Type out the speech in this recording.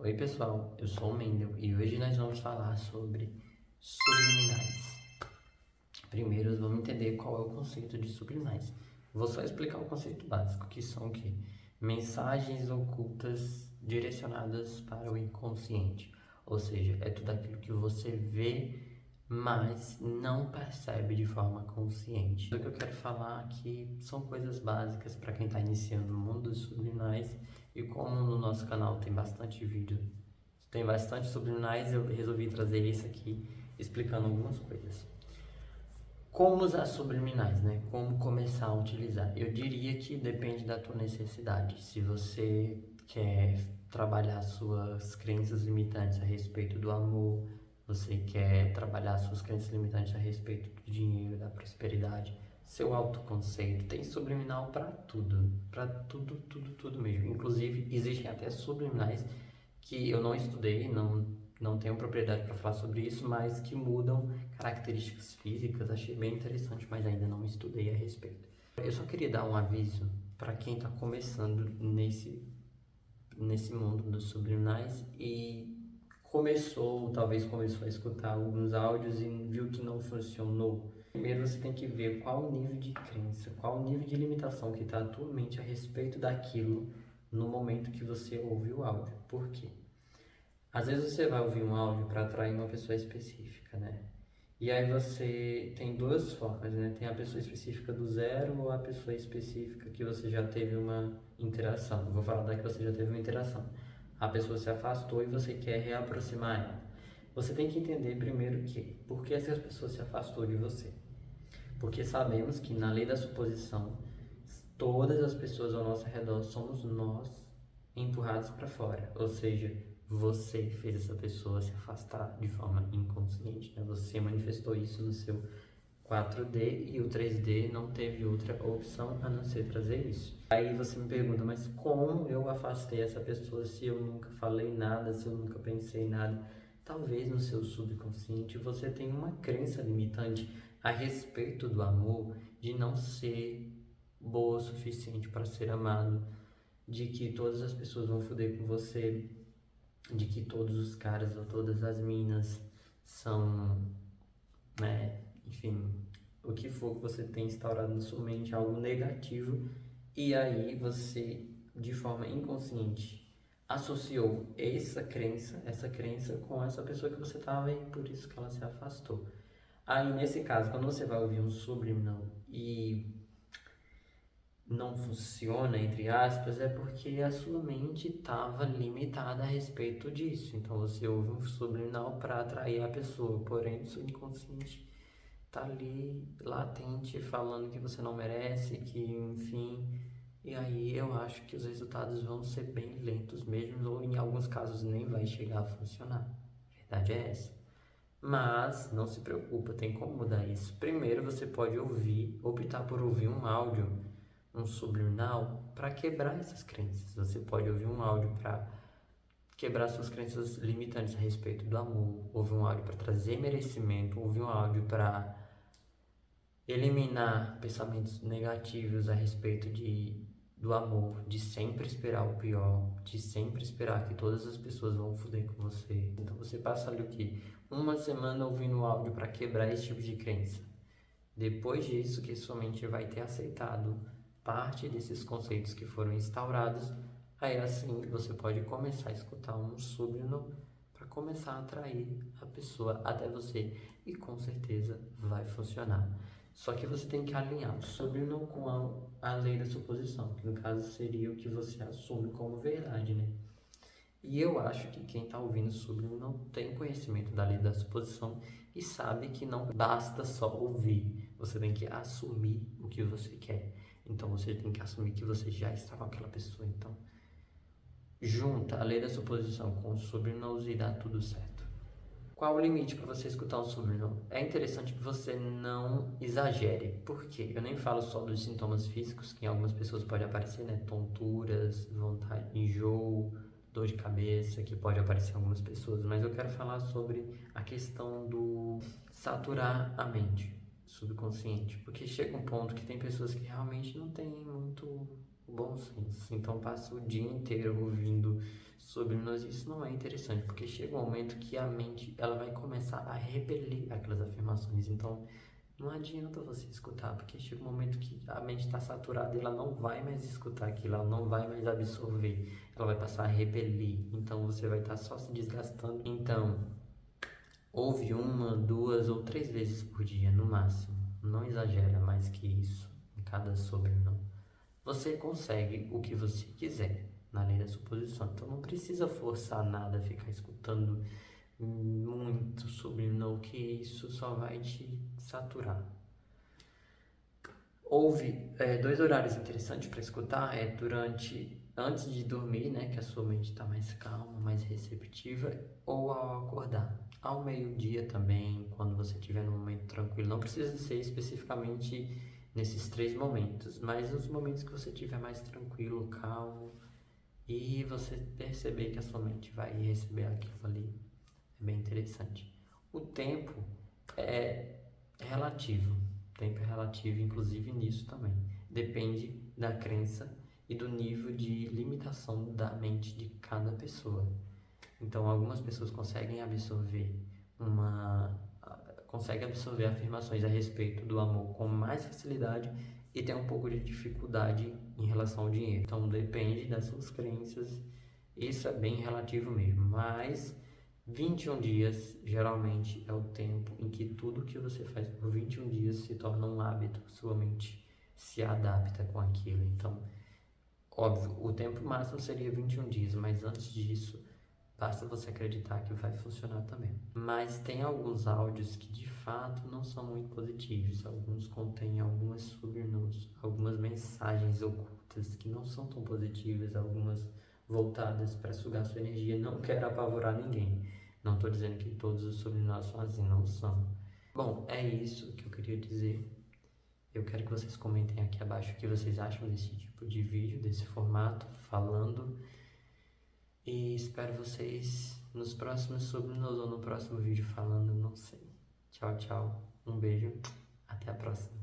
Oi pessoal, eu sou o Mendel e hoje nós vamos falar sobre subliminais. Primeiro vamos entender qual é o conceito de subliminais. Vou só explicar o conceito básico, que são o quê? Mensagens ocultas direcionadas para o inconsciente. Ou seja, é tudo aquilo que você vê, mas não percebe de forma consciente. O que eu quero falar aqui são coisas básicas para quem está iniciando no mundo dos subliminais, e como no nosso canal tem bastante vídeo, tem bastante subliminais, eu resolvi trazer isso aqui explicando algumas coisas. Como usar subliminais, né? Como começar a utilizar? Eu diria que depende da tua necessidade. Se você quer trabalhar suas crenças limitantes a respeito do amor, você quer trabalhar suas crenças limitantes a respeito do dinheiro, da prosperidade, seu autoconceito, tem subliminal para tudo, tudo mesmo. Inclusive, existem até subliminais que eu não estudei, não tenho propriedade para falar sobre isso, mas que mudam características físicas. Achei bem interessante, mas ainda não estudei a respeito. Eu só queria dar um aviso para quem está começando nesse mundo dos subliminais e talvez começou a escutar alguns áudios e viu que não funcionou. Primeiro você tem que ver qual o nível de crença, qual o nível de limitação que está atualmente a respeito daquilo no momento que você ouve o áudio. Por quê? Às vezes você vai ouvir um áudio para atrair uma pessoa específica, né? E aí você tem duas formas, né? Tem a pessoa específica do zero ou a pessoa específica que você já teve uma interação. Eu vou falar da que você já teve uma interação. A pessoa se afastou e você quer reaproximar ela. Você tem que entender primeiro por que essa pessoa se afastou de você. Porque sabemos que na lei da suposição, todas as pessoas ao nosso redor somos nós empurrados para fora. Ou seja, você fez essa pessoa se afastar de forma inconsciente, né? Você manifestou isso no seu 4D e o 3D não teve outra opção a não ser trazer isso. Aí você me pergunta, mas como eu afastei essa pessoa se eu nunca falei nada, se eu nunca pensei nada? Talvez no seu subconsciente você tenha uma crença limitante a respeito do amor, de não ser boa o suficiente para ser amado, de que todas as pessoas vão foder com você, de que todos os caras ou todas as minas são, né, enfim, o que for que você tem instaurado na sua mente, algo negativo, e aí você, de forma inconsciente, associou essa crença com essa pessoa que você estava e por isso que ela se afastou. Aí, nesse caso, quando você vai ouvir um subliminal e não funciona, entre aspas, é porque a sua mente estava limitada a respeito disso. Então você ouve um subliminal para atrair a pessoa, porém o seu inconsciente está ali latente, falando que você não merece, que enfim. E aí eu acho que os resultados vão ser bem lentos mesmo, ou em alguns casos nem vai chegar a funcionar. A verdade é essa. Mas não se preocupa, tem como mudar isso. Primeiro você pode optar por ouvir um áudio, um subliminal, para quebrar essas crenças. Você pode ouvir um áudio para quebrar suas crenças limitantes a respeito do amor, ouvir um áudio para trazer merecimento, ouvir um áudio para eliminar pensamentos negativos a respeito do amor, de sempre esperar o pior, de sempre esperar que todas as pessoas vão foder com você. Então você passa ali o quê? Uma semana ouvindo áudio para quebrar esse tipo de crença. Depois disso que sua mente vai ter aceitado parte desses conceitos que foram instaurados, aí assim você pode começar a escutar um subliminar para começar a atrair a pessoa até você e com certeza vai funcionar. Só que você tem que alinhar o subliminar com a lei da suposição, que no caso seria o que você assume como verdade, né? E eu acho que quem está ouvindo subliminar não tem conhecimento da lei da suposição e sabe que não basta só ouvir, você tem que assumir o que você quer. Então você tem que assumir que você já está com aquela pessoa. Então, junta a lei da suposição com o subliminar e dá tudo certo. Qual o limite para você escutar um subliminar? É interessante que você não exagere. Por quê? Eu nem falo só dos sintomas físicos, que em algumas pessoas pode aparecer, né? Tonturas, vontade, enjoo, dor de cabeça, que pode aparecer em algumas pessoas. Mas eu quero falar sobre a questão do saturar a mente subconsciente. Porque chega um ponto que tem pessoas que realmente não têm muito o bom senso. Então passa o dia inteiro ouvindo sobre nós, isso não é interessante, porque chega um momento que a mente ela vai começar a repelir aquelas afirmações. Então não adianta você escutar, porque chega um momento que a mente está saturada e ela não vai mais escutar aquilo, ela não vai mais absorver, ela vai passar a repelir. Então você vai estar só se desgastando. Então, ouve 1, 2 ou 3 vezes por dia, no máximo. Não exagera mais que isso em cada sobrenome. Você consegue o que você quiser na lei da suposição. Então não precisa forçar nada, ficar escutando muito sobrenome, que isso só vai te saturar. Houve 2 horários interessantes para escutar, antes de dormir, né, que a sua mente está mais calma, mais receptiva, ou ao acordar. Ao meio-dia também, quando você estiver num momento tranquilo. Não precisa ser especificamente nesses 3 momentos, mas nos momentos que você estiver mais tranquilo, calmo, e você perceber que a sua mente vai receber aquilo ali, é bem interessante. O tempo é relativo. O tempo é relativo, inclusive nisso também. Depende da crença e do nível de limitação da mente de cada pessoa. Então, algumas pessoas conseguem absorver afirmações a respeito do amor com mais facilidade e tem um pouco de dificuldade em relação ao dinheiro. Então, depende das suas crenças. Isso é bem relativo mesmo, mas 21 dias geralmente é o tempo em que tudo que você faz por 21 dias se torna um hábito, sua mente se adapta com aquilo. Então, óbvio, o tempo máximo seria 21 dias, mas antes disso, basta você acreditar que vai funcionar também. Mas tem alguns áudios que de fato não são muito positivos. Alguns contêm algumas subliminais, algumas mensagens ocultas que não são tão positivas, algumas voltadas para sugar sua energia. Não quero apavorar ninguém. Não estou dizendo que todos os subliminais são assim, não são. Bom, é isso que eu queria dizer. Eu quero que vocês comentem aqui abaixo o que vocês acham desse tipo de vídeo, desse formato, falando. E espero vocês nos próximos subliminais ou no próximo vídeo falando, não sei. Tchau, tchau. Um beijo. Até a próxima.